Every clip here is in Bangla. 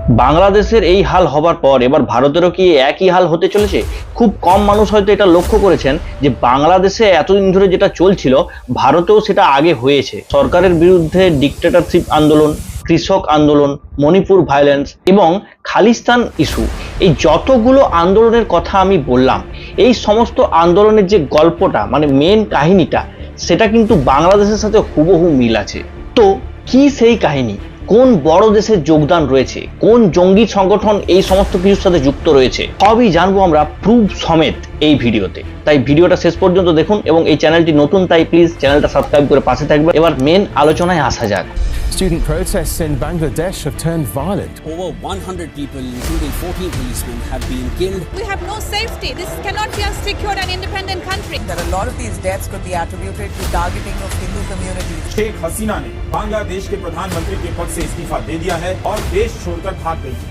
বাংলাদেশের এই হাল হবার পর এবার ভারতেরও কি একই হাল হতে চলেছে? খুব কম মানুষ হয়তো এটা লক্ষ্য করেছেন যে বাংলাদেশে এতদিন ধরে যেটা চলছিল ভারতেও সেটা আগে হয়েছে। সরকারের বিরুদ্ধে ডিক্টেটরশিপ আন্দোলন, কৃষক আন্দোলন, মণিপুর ভায়োলেন্স এবং খালিস্তান ইস্যু, এই যতগুলো আন্দোলনের কথা আমি বললাম, এই সমস্ত আন্দোলনের যে গল্পটা মানে মেন কাহিনীটা, সেটা কিন্তু বাংলাদেশের সাথে হুবহু মিল আছে। তো কি সেই কাহিনী? কোন বড় দেশের যোগদান রয়েছে? কোন জঙ্গি সংগঠন এই সমস্ত কিছুর সাথে যুক্ত রয়েছে? সবই জানবো আমরা প্রুফ সমেত এই ভিডিওতে। তাই ভিডিওটা শেষ পর্যন্ত দেখুন এবং এই চ্যানেলটি নতুন তাই প্লিজ চ্যানেলটা সাবস্ক্রাইব করে পাশে থাকবে। এবার মেন আলোচনায় আসা যাক। Student protests in Bangladesh have turned violent. Over 100 people, including 14 policemen, have been killed. We have no safety. This cannot be a secure and independent country. That a lot of these deaths could be attributed to targeting of Hindu communities. Sheikh Hasina ने बांग्लादेश के प्रधानमंत्री के पद से इस्तीफा दे दिया है और देश छोड़कर भाग गई है।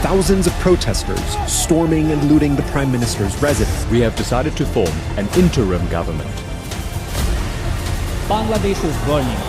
Thousands of protesters storming and looting the Prime Minister's residence. We have decided to form an interim government. Bangladesh is burning.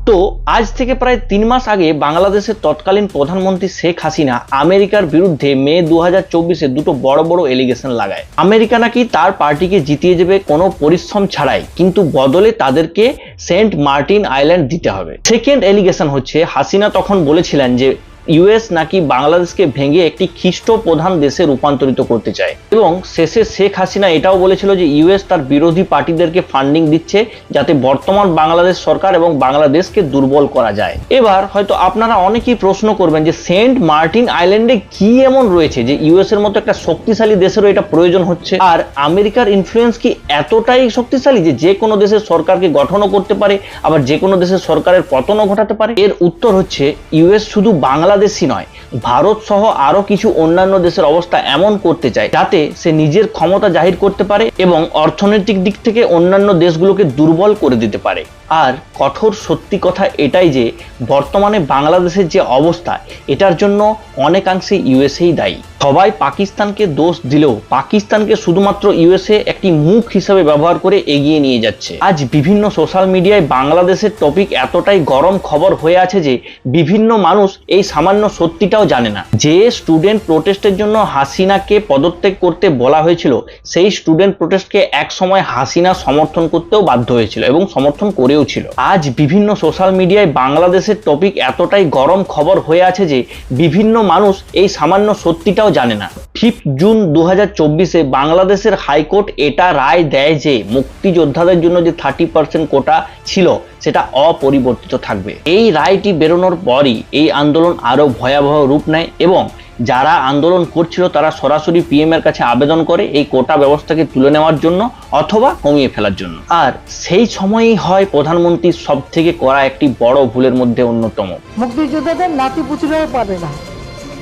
তো আজ থেকে প্রায় 3 মাস আগে বাংলাদেশের তৎকালীন প্রধানমন্ত্রী শেখ হাসিনা আমেরিকার বিরুদ্ধে মে 2024-এ দুটো বড় বড় এলিগেশন লাগায়। আমেরিকা নাকি তার পার্টিকে জিতিয়ে যাবে কোনো পরিশ্রম ছাড়াই, কিন্তু বদলে তাদেরকে সেন্ট মার্টিন আইল্যান্ড দিতে হবে। সেকেন্ড এলিগেশন হচ্ছে হাসিনা তখন বলেছিলেন যে ইউএস নাকি বাংলাদেশকে ভেঙে একটি খ্রিস্ট প্রধান দেশে রূপান্তরিত করতে চায়, এবং শেষে শেখ হাসিনা এটাও বলেছিল যে ইউএস তার বিরোধী পার্টিদেরকে ফান্ডিং দিচ্ছে যাতে বর্তমান বাংলাদেশ সরকার এবং বাংলাদেশকে দুর্বল করা যায়। এবার হয়তো আপনারা অনেকেই প্রশ্ন করবেন যে সেন্ট মার্টিন আইল্যান্ডে কি এমন রয়েছে যে ইউএস এর মতো একটা শক্তিশালী দেশেরও এটা প্রয়োজন হচ্ছে, আর আমেরিকার ইনফ্লুয়েন্স কি এতটাই শক্তিশালী যে যে কোনো দেশের সরকারকে গঠনও করতে পারে, আবার যে কোনো দেশের সরকারের পতনও ঘটাতে পারে? এর উত্তর হচ্ছে ইউএস শুধু বাংলাদেশই নয়, ভারত সহ আরো কিছু অন্যান্য দেশের অবস্থা এমন করতে চায় যাতে সে নিজের ক্ষমতা জাহির করতে পারে এবং অর্থনৈতিক দিক থেকে অন্যান্য দেশগুলোকে দুর্বল করে দিতে পারে। আর কঠোর সত্যি কথা এটাই যে বর্তমানে বাংলাদেশের যে অবস্থা, এটার জন্য অনেকাংশে ইউএসএই দায়ী। সবাই পাকিস্তানকে দোষ দিলেও পাকিস্তানকে শুধুমাত্র ইউএসএ একটি মুখ হিসেবে ব্যবহার করে এগিয়ে নিয়ে যাচ্ছে। আজ বিভিন্ন সোশ্যাল মিডিয়ায় বাংলাদেশের টপিক এতটাই গরম খবর হয়ে আছে যে বিভিন্ন মানুষ এই সামান্য সত্যিটাও জানে না। যে স্টুডেন্ট প্রোটেস্টের জন্য হাসিনাকে পদত্যাগ করতে বলা হয়েছিল, সেই স্টুডেন্ট প্রোটেস্টকে এক সময় হাসিনা সমর্থন করতেও বাধ্য হয়েছিল এবং সমর্থন করেও ছিল। আজ বিভিন্ন সোশ্যাল মিডিয়ায় বাংলাদেশের টপিক এতটাই গরম খবর হয়ে আছে যে বিভিন্ন মানুষ এই সামান্য সত্যিটাও জানে না। 5 জুন 2024-এ বাংলাদেশের হাইকোর্ট এটা রায় দেয় যে মুক্তিযোদ্ধাদের জন্য যে 30% কোটা ছিল সেটা অপরিবর্তিত থাকবে। এই রায়টি বেরোনোর পরই এই আন্দোলন আরো ভয়াবহ রূপ নেয় এবং যারা আন্দোলন করছিল তারা সরাসরি পিএম এর কাছে আবেদন করে এই কোটা ব্যবস্থাকে তুলে নেওয়ার জন্য অথবা কমিয়ে ফেলার জন্য। আর সেই সময়ই হয় প্রধানমন্ত্রীর সব থেকে করা একটি বড় ভুলের মধ্যে অন্যতম। মুক্তিযোদ্ধাদের নাতিপুতিরাও পাবে না,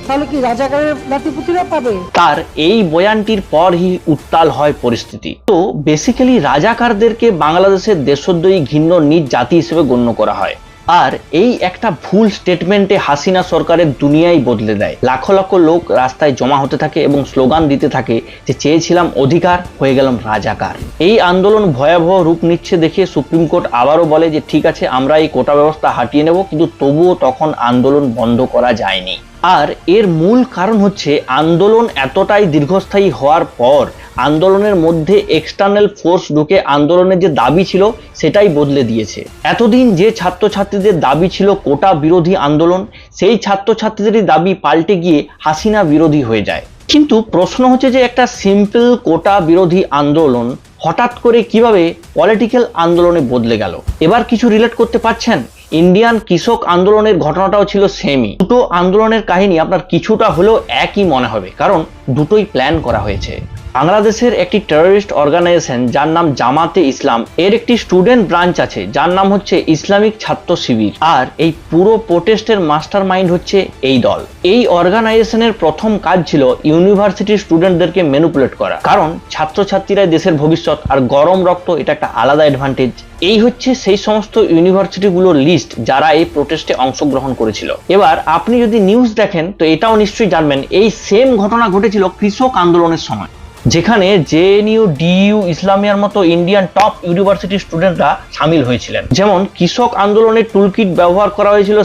তাহলে কি রাজাকারের নাতিপুতিরা পাবে? তার এই বয়ানটির পরই উত্তাল হয় পরিস্থিতি। তো বেসিক্যালি রাজাকারদেরকে বাংলাদেশের দেশদ্রোহী ঘৃণ্য নিজ জাতি হিসেবে গণ্য করা হয়, আর এই একটা ভুল স্টেটমেন্টে হাসিনা সরকারের দুনিয়াই বদলে দেয়। লাখ লাখ লোক রাস্তায় জমা হতে থাকে এবং স্লোগান দিতে থাকে যে চেয়েছিলাম অধিকার, হয়ে গেলাম রাজাকার। এই আন্দোলন ভয়াবহ রূপ নিচ্ছে দেখে সুপ্রিম কোর্ট আবারও বলে যে ঠিক আছে, আমরা এই কোটা ব্যবস্থা হাটিয়ে নেব, কিন্তু তবুও তখন আন্দোলন বন্ধ করা যায়নি। আর এর মূল কারণ হচ্ছে আন্দোলন এতটাই দীর্ঘস্থায়ী হওয়ার পর আন্দোলনের মধ্যে এক্সটার্নাল ফোর্স ঢুকে আন্দোলনের যে দাবি ছিল সেটাই বদলে দিয়েছে। এতদিন যে ছাত্রছাত্রীদের দাবি ছিল কোটা বিরোধী আন্দোলন, সেই ছাত্রছাত্রীদেরই দাবি পাল্টে গিয়ে হাসিনা বিরোধী হয়ে যায়। কিন্তু প্রশ্ন হচ্ছে যে একটা সিম্পল কোটা বিরোধী আন্দোলন হঠাৎ করে কিভাবে পলিটিক্যাল আন্দোলনে বদলে গেল? এবার কিছু রিলেট করতে পারছেন? ইন্ডিয়ান কৃষক আন্দোলনের ঘটনাটাও ছিল সেমই। দুটো আন্দোলনের কাহিনী আপনার কিছুটা হলেও একই মনে হবে, কারণ দুটোই প্ল্যান করা হয়েছে। বাংলাদেশের একটি টেররিস্ট অর্গানাইজেশন যার নাম জামাতে ইসলাম, এর একটি স্টুডেন্ট ব্রাঞ্চ আছে যার নাম হচ্ছে ইসলামিক ছাত্র শিবির, আর এই পুরো প্রোটেস্টের মাস্টার মাইন্ড হচ্ছে এই দল। এই অর্গানাইজেশনের প্রথম কাজ ছিল ইউনিভার্সিটির স্টুডেন্টদেরকে ম্যানিপুলেট করা, কারণ ছাত্রছাত্রীরাই দেশের ভবিষ্যৎ আর গরম রক্ত এটা একটা আলাদা অ্যাডভান্টেজ। এই হচ্ছে সেই সমস্ত ইউনিভার্সিটিগুলোর লিস্ট যারা এই প্রোটেস্টে অংশগ্রহণ করেছিল। এবার আপনি যদি নিউজ দেখেন তো এটাও নিশ্চয়ই জানবেন এই সেম ঘটনা ঘটেছিল কৃষক আন্দোলনের সময়। যেখানে জেএনইউ, ডিইউ, ইসলামিয়ার মতো ইন্ডিয়ান টপ ইউনিভার্সিটির স্টুডেন্টরা সামিল হয়েছিলেন। যেমন কৃষক আন্দোলনের টুলকিট ব্যবহার করা হয়েছিল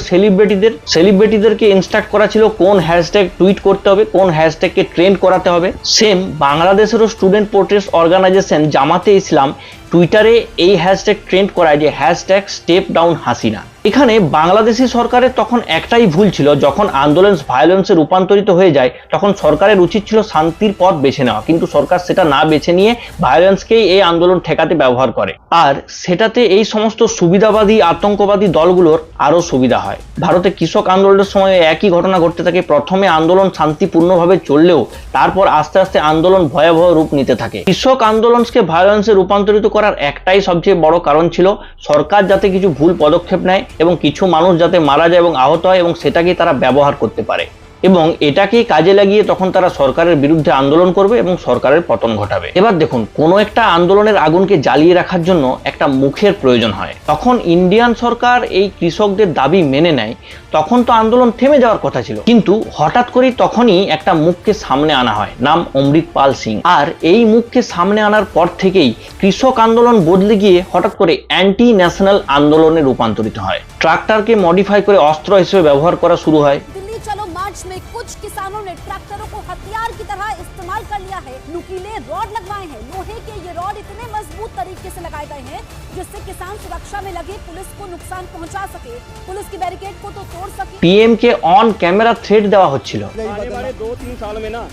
সেলিব্রিটিদেরকে ইনস্ট্রাক্ট করা ছিল কোন হ্যাশট্যাগ টুইট করতে হবে, কোন হ্যাশট্যাগকে ট্রেন্ড করাতে হবে। সেম বাংলাদেশেরও স্টুডেন্ট প্রোটেস্ট অর্গানাইজেশন জামাতে ইসলাম টুইটারে এই হ্যাশট্যাগ ট্রেন্ড করায় যে হ্যাশট্যাগ স্টেপ ডাউন হাসিনা। এখানে বাংলাদেশি সরকারের তখন একটাই ভুল ছিল, যখন আন্দোলন ভায়োলেন্সে রূপান্তরিত হয়ে যায় তখন সরকারের উচিত ছিল শান্তির পথ বেছে নেওয়া, কিন্তু সরকার সেটা না বেছে নিয়ে ভায়োলেন্সকেই এই আন্দোলন ঠেকাতে ব্যবহার করে। আর সেটাতে এই সমস্ত সুবিধাবাদী আতঙ্কবাদী দলগুলোর আরো সুবিধা হয়। ভারতে কৃষক আন্দোলনের সময় একই ঘটনা ঘটতে থাকে। প্রথমে আন্দোলন শান্তিপূর্ণভাবে চললেও তারপর আস্তে আস্তে আন্দোলন ভয়াবহ রূপ নিতে থাকে। কৃষক আন্দোলনকে ভায়োলেন্সে রূপান্তরিত করার একটাই সবচেয়ে বড় কারণ ছিল সরকার যাতে কিছু ভুল পদক্ষেপ নেয় এবং কিছু মানুষ যাতে মারা যায় এবং আহত হয় এবং সেটাকে তারা ব্যবহার করতে পারে, এবং এটাকে কাজে লাগিয়ে তখন তারা সরকারের বিরুদ্ধে আন্দোলন করবে এবং সরকারের পতন ঘটাবে। এবার দেখুন, কোনো একটা আন্দোলনের আগুনকে জ্বালিয়ে রাখার জন্য একটা মুখের প্রয়োজন হয়। তখন ইন্ডিয়ান সরকার এই কৃষকদের দাবি মেনে নেয়। তখন তো আন্দোলন থেমে যাওয়ার কথা ছিল, কিন্তু হঠাৎ করেই তখনই একটা মুখকে সামনে আনা হয়, নাম অমৃতপাল সিং। আর এই মুখকে সামনে আনার পর থেকেই কৃষক আন্দোলন বদলে গিয়ে হঠাৎ করে অ্যান্টি ন্যাশনাল আন্দোলনে রূপান্তরিত হয়। ট্রাক্টরকে মডিফাই করে অস্ত্র হিসেবে ব্যবহার করা শুরু হয়। दिल्ली चलो मार्च में कुछ किसानों ने ट्रैक्टरों को हथियार की तरह इस्तेमाल कर लिया है। नुकीले रॉड लगवाए हैं। लोहे के ये रॉड इतने मजबूत तरीके से लगाए गए हैं जिससे किसान सुरक्षा में लगे पुलिस को नुकसान पहुंचा सके, पुलिस की बैरिकेड को तो तोड़ सके। पीएम के ऑन कैमरा थ्रेट देवा হচ্ছিল। आने वाले 2-3 साल में ना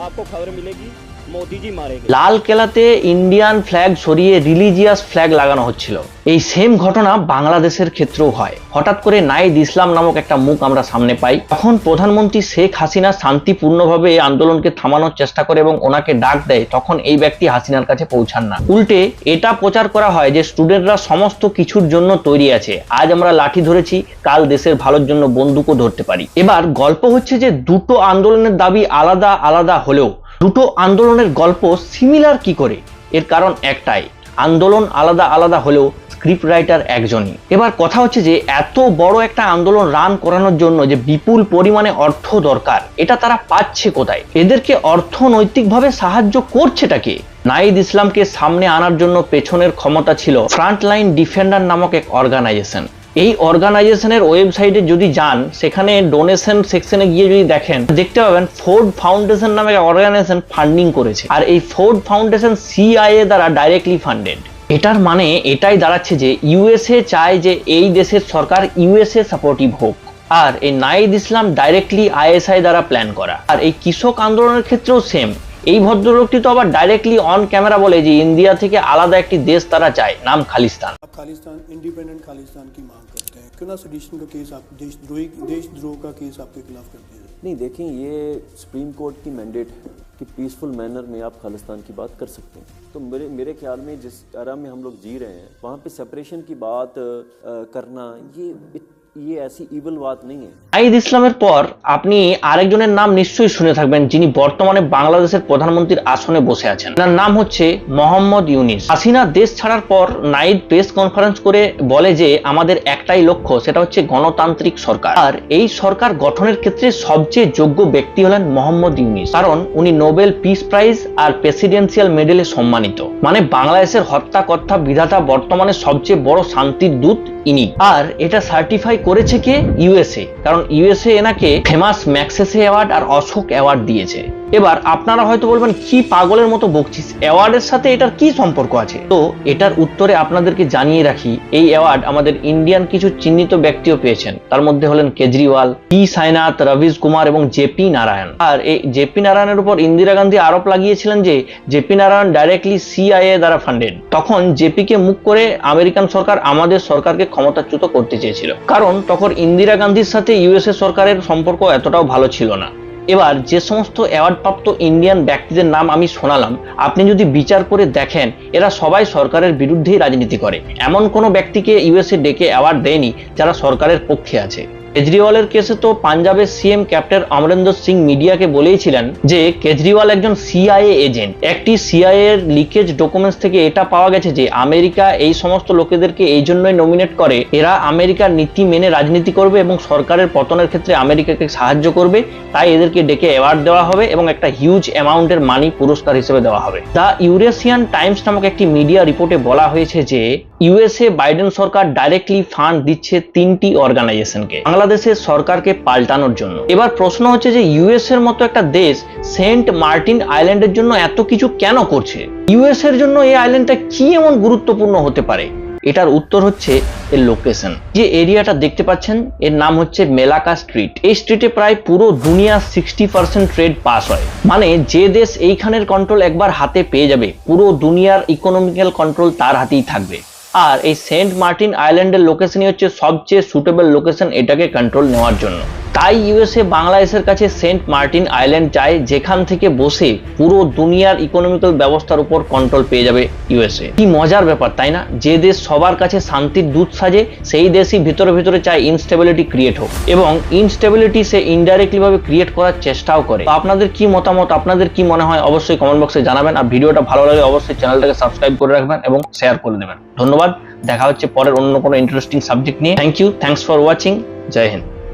आपको खबर मिलेगी मोदी जी मारेंगे। লাল কেলাতে ইন্ডিয়ান ফ্ল্যাগ সরিয়ে রিলিজিয়াস ফ্ল্যাগ লাগানো হচ্ছিল। এই সেম ঘটনা বাংলাদেশের ক্ষেত্রেও হয়। হঠাৎ করে নাহিদ ইসলাম নামক একটা মুখ আমরা সামনে পাই। তখন প্রধানমন্ত্রী শেখ হাসিনা শান্তিপূর্ণভাবে এই আন্দোলনকে থামানোর চেষ্টা করে এবং ওনাকে ডাক দেয়। তখন এই ব্যক্তি হাসিনার কাছে পৌঁছান না, উল্টে এটা প্রচার করা হয় যে স্টুডেন্টরা সমস্ত কিছুর জন্য তৈরি আছে। আজ আমরা লাঠি ধরেছি, কাল দেশের ভালোর জন্য বন্দুকও ধরতে পারি। এবার গল্প হচ্ছে যে দুটো আন্দোলনের দাবি আলাদা আলাদা হলেও দুটো আন্দোলনের গল্প সিমিলার কি করে? এর কারণ একটাই, আন্দোলন আলাদা আলাদা হলেও স্ক্রিপ্ট রাইটার একজনই। এবার কথা হচ্ছে যে এত বড় একটা আন্দোলন রান করানোর জন্য যে বিপুল পরিমাণে অর্থ দরকার, এটা তারা পাচ্ছে কোথায়? এদেরকে অর্থনৈতিকভাবে সাহায্য করছেটা কে? নাহিদ ইসলামকে সামনে আনার জন্য পেছনের ক্ষমতা ছিল ফ্রন্টলাইন ডিফেন্ডার নামক এক অর্গানাইজেশন। এই অর্গানাইজেশনের ওয়েবসাইটে যদি যান, সেখানে ডোনেশন সেকশনে গিয়ে যদি দেখেন, দেখতে পাবেন ফোর্ড ফাউন্ডেশন নামে এক অর্গানাইজেশন ফান্ডিং করেছে। আর এই ফোর্ড ফাউন্ডেশন সিআইএ দ্বারা ডাইরেক্টলি ফান্ডেড। এটার মানে এটাই দাঁড়াচ্ছে যে ইউএসএ চায় যে এই দেশের সরকার ইউএসএ সাপোর্টিভ হোক। আর এই নাহিদ ইসলাম ডাইরেক্টলি আইএসআই দ্বারা প্ল্যান করা। আর এই কৃষক আন্দোলনের ক্ষেত্রেও সেম। এই ভদ্রলোকটি তো আবার ডাইরেক্টলি অন ক্যামেরা বলে যে ইন্ডিয়া থেকে আলাদা একটি দেশ তারা চায়, নাম খালিস্তান। खालिस्तान इंडिपेंडेंट खालिस्तान की मांग करते हैं, क्यों ना सेडिशन का केस आप देशद्रोह का केस आपके खिलाफ कर दिया? नहीं, देखें, ये सुप्रीम कोर्ट की मैंडेट है कि पीसफुल मैनर में आप खालिस्तान की बात कर सकते हैं। तो मेरे ख्याल में जिस एरा में हम लोग जी रहे हैं वहाँ पे सेपरेशन की बात करना ये ऐसी इविल बात नहीं है। নাহিদ ইসলামের পর আপনি আরেকজনের নাম নিশ্চয়ই শুনে থাকবেন, যিনি বর্তমানে বাংলাদেশের প্রধানমন্ত্রীর আসনে বসে আছেন। তার নাম হচ্ছে মোহাম্মদ ইউনিস। হাসিনা দেশ ছাড়ার পর নাহিদ প্রেস কনফারেন্স করে বলে যে আমাদের একটাই লক্ষ্য, সেটা হচ্ছে গণতান্ত্রিক সরকার। আর এই সরকার গঠনের ক্ষেত্রে সবচেয়ে যোগ্য ব্যক্তি হলেন মোহাম্মদ ইউনিস, কারণ উনি নোবেল পিস প্রাইজ আর প্রেসিডেন্সিয়াল মেডেলে সম্মানিত। মানে বাংলাদেশের হত্যাকর্তা বিধাতা, বর্তমানে সবচেয়ে বড় শান্তির দূত ইনি। আর এটা সার্টিফাই করেছে কে? ইউএসএ, কারণ ইউএসএ এনাকে ফেমাস ম্যাক্সেসে অ্যাওয়ার্ড আর অশোক অ্যাওয়ার্ড দিয়েছে। এবার আপনারা হয়তো বলবেন কি পাগলের মতো বকছিস, অ্যাওয়ার্ডের সাথে এটার কি সম্পর্ক আছে? তো এটার উত্তরে আপনাদেরকে জানিয়ে রাখি, এই অ্যাওয়ার্ড আমাদের ইন্ডিয়ান কিছু চিহ্নিত ব্যক্তিও পেয়েছেন। তার মধ্যে হলেন কেজরিওয়াল, পি সাইনাথ, রবিশ কুমার এবং জেপি নারায়ণ। আর এই জেপি নারায়ণের উপর ইন্দিরা গান্ধী আরোপ লাগিয়েছিলেন যে জেপি নারায়ণ ডাইরেক্টলি সিআইএ দ্বারা ফান্ডেড। তখন জেপিকে মুখ করে আমেরিকান সরকার আমাদের সরকারকে ক্ষমতাচ্যুত করতে চেয়েছিল, কারণ তখন ইন্দিরা গান্ধীর সাথে ইউএসএ সরকারের সম্পর্ক এতটাও ভালো ছিল না। এবার যে সমস্ত অ্যাওয়ার্ড প্রাপ্ত ইন্ডিয়ান ব্যক্তিদের নাম আমি শোনালাম, আপনি যদি বিচার করে দেখেন এরা সবাই সরকারের বিরুদ্ধেই রাজনীতি করে। এমন কোনো ব্যক্তিকে ইউএসএ ডেকে অ্যাওয়ার্ড দেয়নি যারা সরকারের পক্ষে আছে। কেজরিওয়ালের কেসে তো পাঞ্জাবের সিএম ক্যাপ্টেন অমরিন্দর সিং মিডিয়াকে বলেইছিলেন যে কেজরিওয়াল একজন সিআইএ এজেন্ট। একটি সিআইএ এর লিকেজ ডকুমেন্টস থেকে এটা পাওয়া গেছে যে আমেরিকা এই সমস্ত লোকেদেরকে এই জন্যই নমিনেট করে, এরা আমেরিকার নীতি মেনে রাজনীতি করবে এবং সরকারের পতনের ক্ষেত্রে আমেরিকাকে সাহায্য করবে, তাই এদেরকে ডেকে অ্যাওয়ার্ড দেওয়া হবে এবং একটা হিউজ অ্যামাউন্টের মানি পুরস্কার হিসেবে দেওয়া হবে। দ্য ইউরেশিয়ান টাইমস নামক একটি মিডিয়া রিপোর্টে বলা হয়েছে যে ইউএসএ বাইডেন সরকার ডাইরেক্টলি ফান্ড দিচ্ছে 3টি অর্গানাইজেশনকে বাংলাদেশের সরকারকে পাল্টানোর জন্য। এবার প্রশ্ন হচ্ছে যে ইউএস এর মতো একটা দেশ সেন্ট মার্টিন আইল্যান্ডের জন্য এত কিছু কেন করছে? ইউএস এর জন্য এই আইল্যান্ডটা কি এমন গুরুত্বপূর্ণ হতে পারে? এটার উত্তর হচ্ছে এর লোকেশন। যে এরিয়াটা দেখতে পাচ্ছেন এর নাম হচ্ছে মেলাকা স্ট্রিট। এই স্ট্রিটে প্রায় পুরো দুনিয়ার 60% ট্রেড পাস হয়। মানে যে দেশ এইখানের কন্ট্রোল একবার হাতে পেয়ে যাবে, পুরো দুনিয়ার ইকোনমিক্যাল কন্ট্রোল তার হাতেই থাকবে। আর এই সেন্ট মার্টিন আইল্যান্ডের লোকেশনই হচ্ছে সবচেয়ে সুটেবল লোকেশন এটাকে কন্ট্রোল নেওয়ার জন্য। তাই ইউএসএ বাংলাদেশের কাছে সেন্ট মার্টিন আইল্যান্ড চায়, যেখান থেকে বসে পুরো দুনিয়ার ইকোনমিক্যাল ব্যবস্থার উপর কন্ট্রোল পেয়ে যাবে ইউএসএ। কি মজার ব্যাপার তাই না? যে দেশ সবার কাছে শান্তির দূত সাজে, সেই দেশই ভিতরে ভিতরে চায় ইনস্টেবিলিটি ক্রিয়েট হোক, এবং ইনস্টেবিলিটি সে ইনডাইরেক্টলি ভাবে ক্রিয়েট করার চেষ্টাও করে। আপনাদের কি মতামত, আপনাদের কি মনে হয় অবশ্যই কমেন্ট বক্সে জানাবেন। আর ভিডিওটা ভালো লাগলে অবশ্যই চ্যানেলটাকে সাবস্ক্রাইব করে রাখবেন এবং শেয়ার করে দেবেন। ধন্যবাদ। দেখা হচ্ছে পরের অন্য কোনো ইন্টারেস্টিং সাবজেক্ট নিয়ে। Thank you, thanks for watching. জয় হিন্দ।